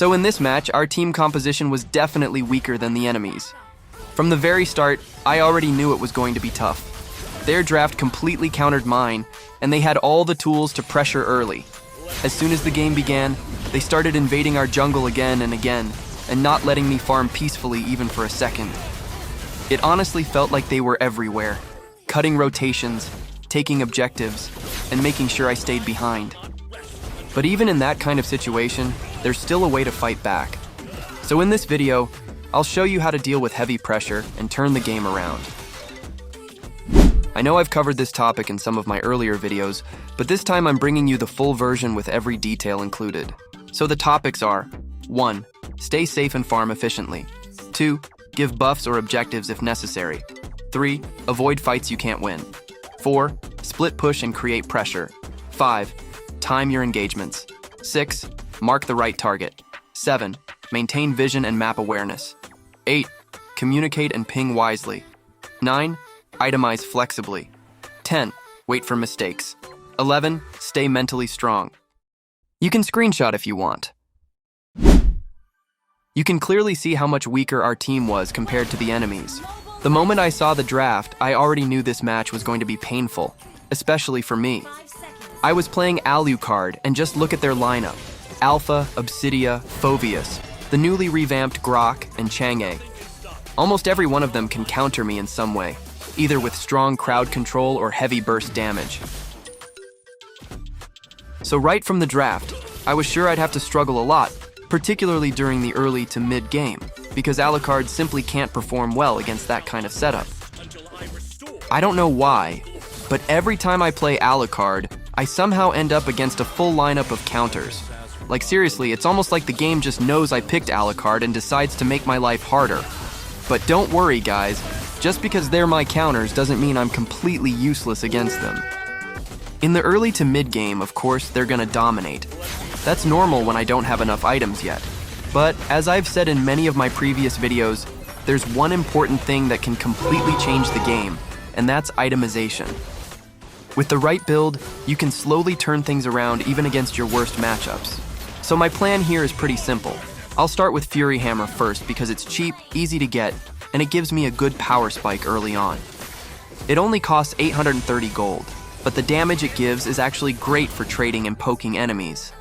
So in this match, our team composition was definitely weaker than the enemies. From the very start, I already knew it was going to be tough. Their draft completely countered mine, and they had all the tools to pressure early. As soon as the game began, they started invading our jungle again and again, and not letting me farm peacefully even for a second. It honestly felt like they were everywhere, cutting rotations, taking objectives, and making sure I stayed behind. But even in that kind of situation, there's still a way to fight back. So in this video, I'll show you how to deal with heavy pressure and turn the game around. I know I've covered this topic in some of my earlier videos, but this time I'm bringing you the full version with every detail included. So the topics are: 1. Stay safe and farm efficiently. 2. Give buffs or objectives if necessary. 3. Avoid fights you can't win. 4. Split push and create pressure. 5. Time your engagements. 6. Mark the right target. 7. Maintain vision and map awareness. 8. Communicate and ping wisely. 9. Itemize flexibly. 10. Wait for mistakes. 11. Stay mentally strong. You can screenshot if you want. You can clearly see how much weaker our team was compared to the enemies. The moment I saw the draft, I already knew this match was going to be painful, especially for me. I was playing Alucard, and just look at their lineup: Alpha, Obsidia, Phoveus, the newly revamped Grok, and Chang'e. Almost every one of them can counter me in some way, either with strong crowd control or heavy burst damage. So right from the draft, I was sure I'd have to struggle a lot, particularly during the early to mid-game, because Alucard simply can't perform well against that kind of setup. I don't know why, but every time I play Alucard, I somehow end up against a full lineup of counters. Like seriously, it's almost like the game just knows I picked Alucard and decides to make my life harder. But don't worry guys, just because they're my counters doesn't mean I'm completely useless against them. In the early to mid-game, of course, they're gonna dominate. That's normal when I don't have enough items yet. But as I've said in many of my previous videos, there's one important thing that can completely change the game, and that's itemization. With the right build, you can slowly turn things around even against your worst matchups. So my plan here is pretty simple. I'll start with Fury Hammer first because it's cheap, easy to get, and it gives me a good power spike early on. It only costs 830 gold, but the damage it gives is actually great for trading and poking enemies.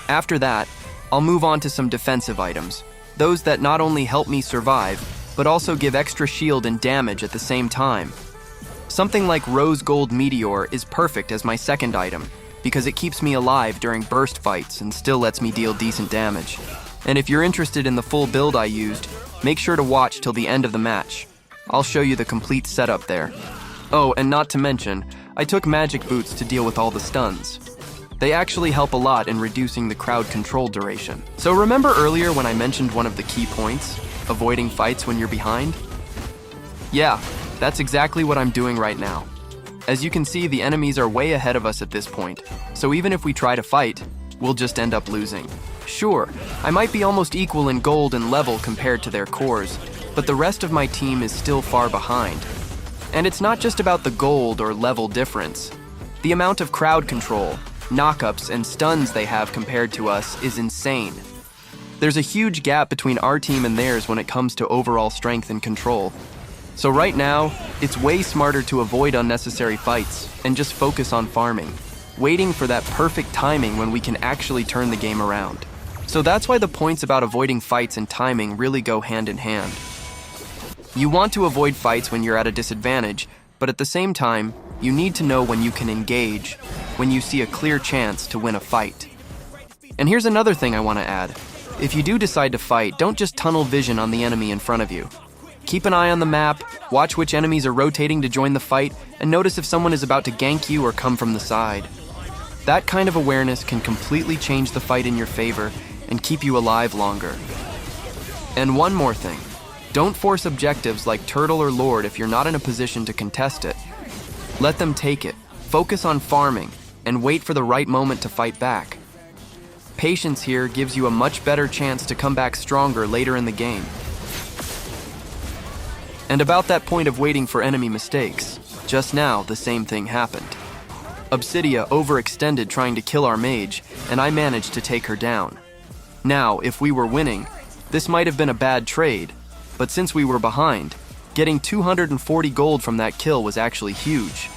After that, I'll move on to some defensive items, those that not only help me survive, but also give extra shield and damage at the same time. Something like Rose Gold Meteor is perfect as my second item, because it keeps me alive during burst fights and still lets me deal decent damage. And if you're interested in the full build I used, make sure to watch till the end of the match. I'll show you the complete setup there. Oh, and not to mention, I took magic boots to deal with all the stuns. They actually help a lot in reducing the crowd control duration. So remember earlier when I mentioned one of the key points, avoiding fights when you're behind? Yeah, that's exactly what I'm doing right now. As you can see, the enemies are way ahead of us at this point, so even if we try to fight, we'll just end up losing. Sure, I might be almost equal in gold and level compared to their cores, but the rest of my team is still far behind. And it's not just about the gold or level difference. The amount of crowd control, knockups, and stuns they have compared to us is insane. There's a huge gap between our team and theirs when it comes to overall strength and control. So right now, it's way smarter to avoid unnecessary fights and just focus on farming, waiting for that perfect timing when we can actually turn the game around. So that's why the points about avoiding fights and timing really go hand in hand. You want to avoid fights when you're at a disadvantage, but at the same time, you need to know when you can engage, when you see a clear chance to win a fight. And here's another thing I want to add. If you do decide to fight, don't just tunnel vision on the enemy in front of you. Keep an eye on the map, watch which enemies are rotating to join the fight, and notice if someone is about to gank you or come from the side. That kind of awareness can completely change the fight in your favor and keep you alive longer. And one more thing. Don't force objectives like Turtle or Lord if you're not in a position to contest it. Let them take it, focus on farming, and wait for the right moment to fight back. Patience here gives you a much better chance to come back stronger later in the game. And about that point of waiting for enemy mistakes, just now the same thing happened. Obsidia overextended trying to kill our mage, and I managed to take her down. Now, if we were winning, this might have been a bad trade, but since we were behind, getting 240 gold from that kill was actually huge.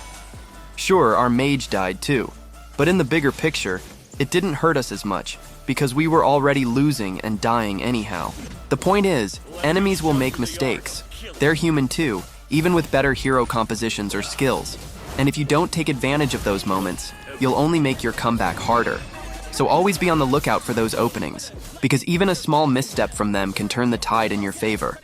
Sure, our mage died too, but in the bigger picture, it didn't hurt us as much, because we were already losing and dying anyhow. The point is, enemies will make mistakes. They're human too, even with better hero compositions or skills. And if you don't take advantage of those moments, you'll only make your comeback harder. So always be on the lookout for those openings, because even a small misstep from them can turn the tide in your favor.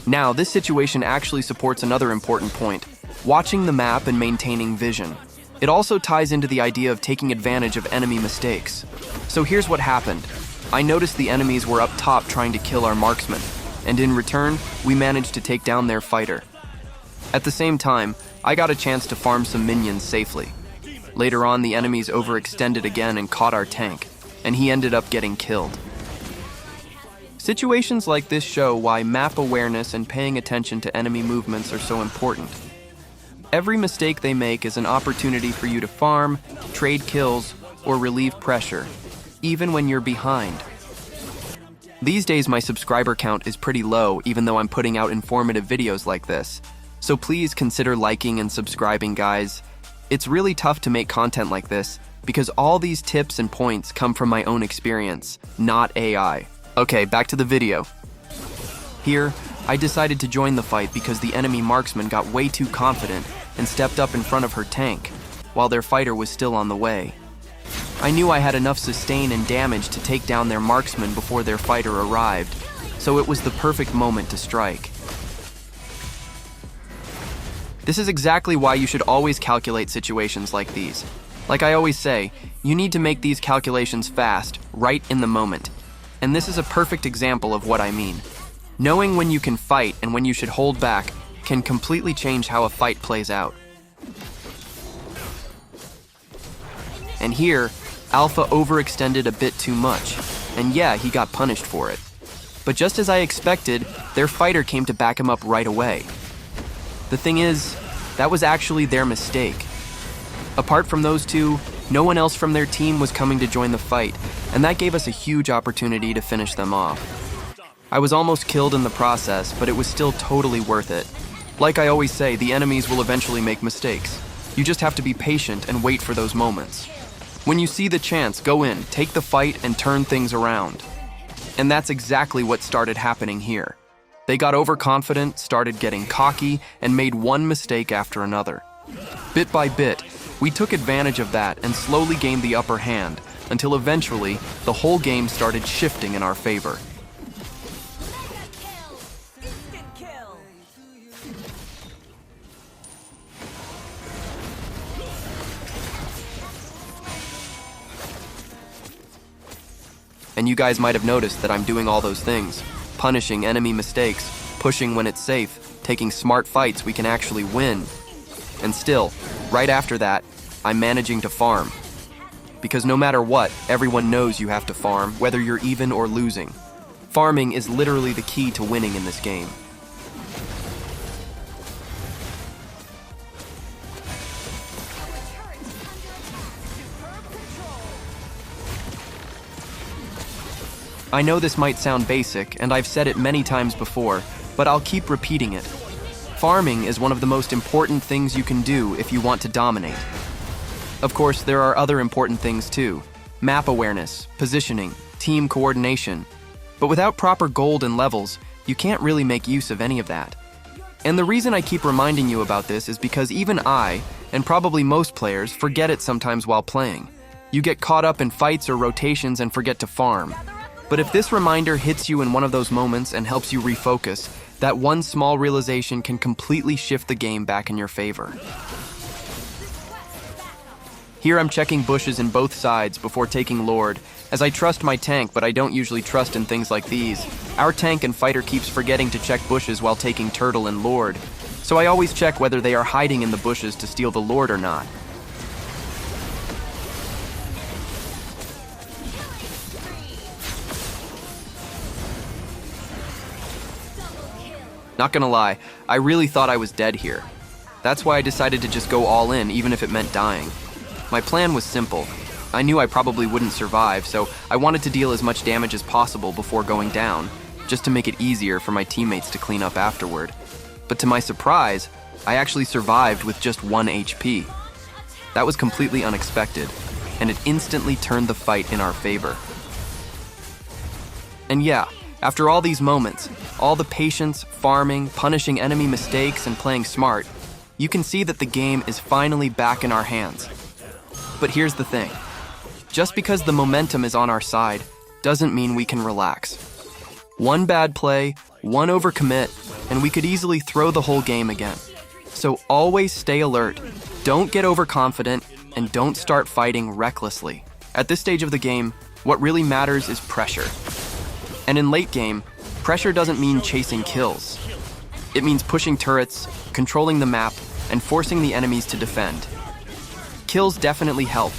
Now, this situation actually supports another important point: watching the map and maintaining vision. It also ties into the idea of taking advantage of enemy mistakes. So here's what happened. I noticed the enemies were up top trying to kill our marksman, and in return, we managed to take down their fighter. At the same time, I got a chance to farm some minions safely. Later on, the enemies overextended again and caught our tank, and he ended up getting killed. Situations like this show why map awareness and paying attention to enemy movements are so important. Every mistake they make is an opportunity for you to farm, trade kills, or relieve pressure, even when you're behind. These days my subscriber count is pretty low, even though I'm putting out informative videos like this. So please consider liking and subscribing, guys. It's really tough to make content like this, because all these tips and points come from my own experience, not AI. Okay, back to the video. Here, I decided to join the fight because the enemy marksman got way too confident and stepped up in front of her tank, while their fighter was still on the way. I knew I had enough sustain and damage to take down their marksman before their fighter arrived, so it was the perfect moment to strike. This is exactly why you should always calculate situations like these. Like I always say, you need to make these calculations fast, right in the moment. And this is a perfect example of what I mean. Knowing when you can fight and when you should hold back can completely change how a fight plays out. And here, Alpha overextended a bit too much, and yeah, he got punished for it. But just as I expected, their fighter came to back him up right away. The thing is, that was actually their mistake. Apart from those two, no one else from their team was coming to join the fight, and that gave us a huge opportunity to finish them off. I was almost killed in the process, but it was still totally worth it. Like I always say, the enemies will eventually make mistakes. You just have to be patient and wait for those moments. When you see the chance, go in, take the fight, and turn things around. And that's exactly what started happening here. They got overconfident, started getting cocky, and made one mistake after another. Bit by bit, we took advantage of that and slowly gained the upper hand, until eventually, the whole game started shifting in our favor. And you guys might have noticed that I'm doing all those things. Punishing enemy mistakes, pushing when it's safe, taking smart fights we can actually win. And still, right after that, I'm managing to farm. Because no matter what, everyone knows you have to farm, whether you're even or losing. Farming is literally the key to winning in this game. I know this might sound basic, and I've said it many times before, but I'll keep repeating it. Farming is one of the most important things you can do if you want to dominate. Of course, there are other important things too. Map awareness, positioning, team coordination. But without proper gold and levels, you can't really make use of any of that. And the reason I keep reminding you about this is because even I, and probably most players, forget it sometimes while playing. You get caught up in fights or rotations and forget to farm. But if this reminder hits you in one of those moments and helps you refocus, that one small realization can completely shift the game back in your favor. Here I'm checking bushes in both sides before taking Lord, as I trust my tank, but I don't usually trust in things like these. Our tank and fighter keeps forgetting to check bushes while taking Turtle and Lord, so I always check whether they are hiding in the bushes to steal the Lord or not. Not gonna lie, I really thought I was dead here. That's why I decided to just go all in, even if it meant dying. My plan was simple. I knew I probably wouldn't survive, so I wanted to deal as much damage as possible before going down, just to make it easier for my teammates to clean up afterward. But to my surprise, I actually survived with just 1 HP. That was completely unexpected, and it instantly turned the fight in our favor. And yeah, after all these moments, all the patience, farming, punishing enemy mistakes, and playing smart, you can see that the game is finally back in our hands. But here's the thing. Just because the momentum is on our side doesn't mean we can relax. One bad play, one overcommit, and we could easily throw the whole game again. So always stay alert, don't get overconfident, and don't start fighting recklessly. At this stage of the game, what really matters is pressure. And in late game, pressure doesn't mean chasing kills. It means pushing turrets, controlling the map, and forcing the enemies to defend. Kills definitely help,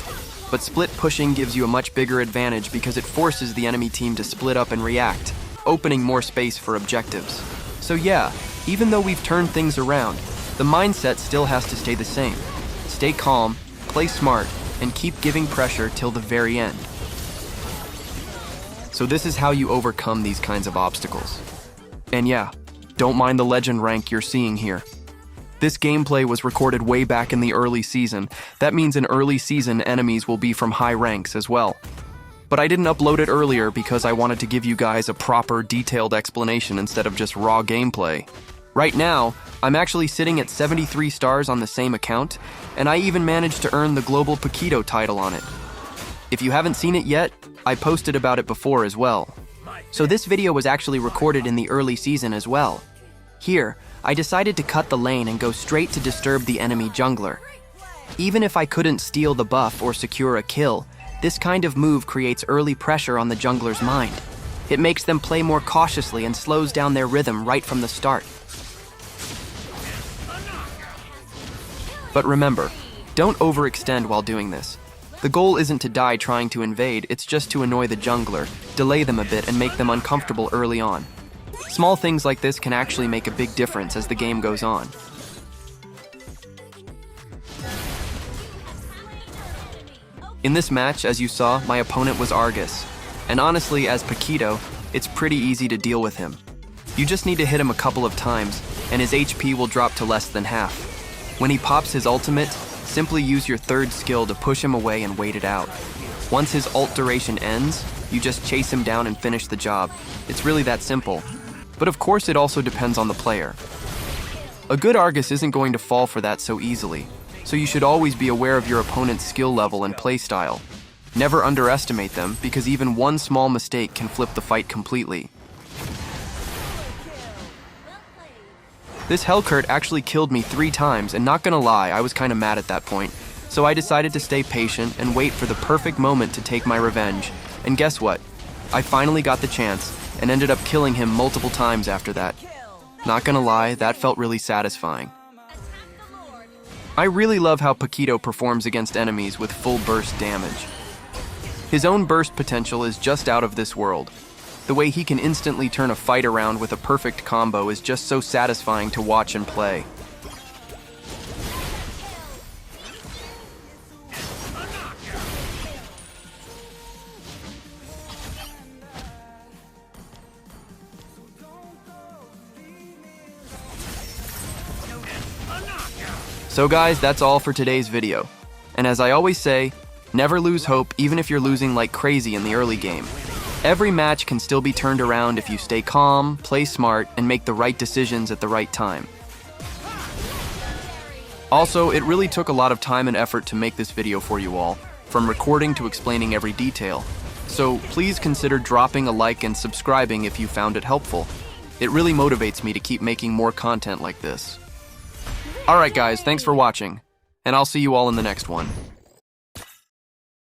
but split pushing gives you a much bigger advantage because it forces the enemy team to split up and react, opening more space for objectives. So yeah, even though we've turned things around, the mindset still has to stay the same. Stay calm, play smart, and keep giving pressure till the very end. So this is how you overcome these kinds of obstacles. And yeah, don't mind the legend rank you're seeing here. This gameplay was recorded way back in the early season. That means in early season enemies will be from high ranks as well. But I didn't upload it earlier because I wanted to give you guys a proper, detailed explanation instead of just raw gameplay. Right now, I'm actually sitting at 73 stars on the same account, and I even managed to earn the Global Paquito title on it. If you haven't seen it yet, I posted about it before as well. So this video was actually recorded in the early season as well. Here, I decided to cut the lane and go straight to disturb the enemy jungler. Even if I couldn't steal the buff or secure a kill, this kind of move creates early pressure on the jungler's mind. It makes them play more cautiously and slows down their rhythm right from the start. But remember, don't overextend while doing this. The goal isn't to die trying to invade, it's just to annoy the jungler, delay them a bit, and make them uncomfortable early on. Small things like this can actually make a big difference as the game goes on. In this match, as you saw, my opponent was Argus. And honestly, as Paquito, it's pretty easy to deal with him. You just need to hit him a couple of times, and his HP will drop to less than half. When he pops his ultimate, simply use your third skill to push him away and wait it out. Once his ult duration ends, you just chase him down and finish the job. It's really that simple. But of course it also depends on the player. A good Argus isn't going to fall for that so easily, so you should always be aware of your opponent's skill level and playstyle. Never underestimate them, because even one small mistake can flip the fight completely. This Hellcurt actually killed me 3 times, and not gonna lie, I was kinda mad at that point. So I decided to stay patient and wait for the perfect moment to take my revenge. And guess what? I finally got the chance, and ended up killing him multiple times after that. Not gonna lie, that felt really satisfying. I really love how Paquito performs against enemies with full burst damage. His own burst potential is just out of this world. The way he can instantly turn a fight around with a perfect combo is just so satisfying to watch and play. So guys, that's all for today's video. And as I always say, never lose hope even if you're losing like crazy in the early game. Every match can still be turned around if you stay calm, play smart, and make the right decisions at the right time. Also, it really took a lot of time and effort to make this video for you all, from recording to explaining every detail. So please consider dropping a like and subscribing if you found it helpful. It really motivates me to keep making more content like this. Alright guys, thanks for watching, and I'll see you all in the next one.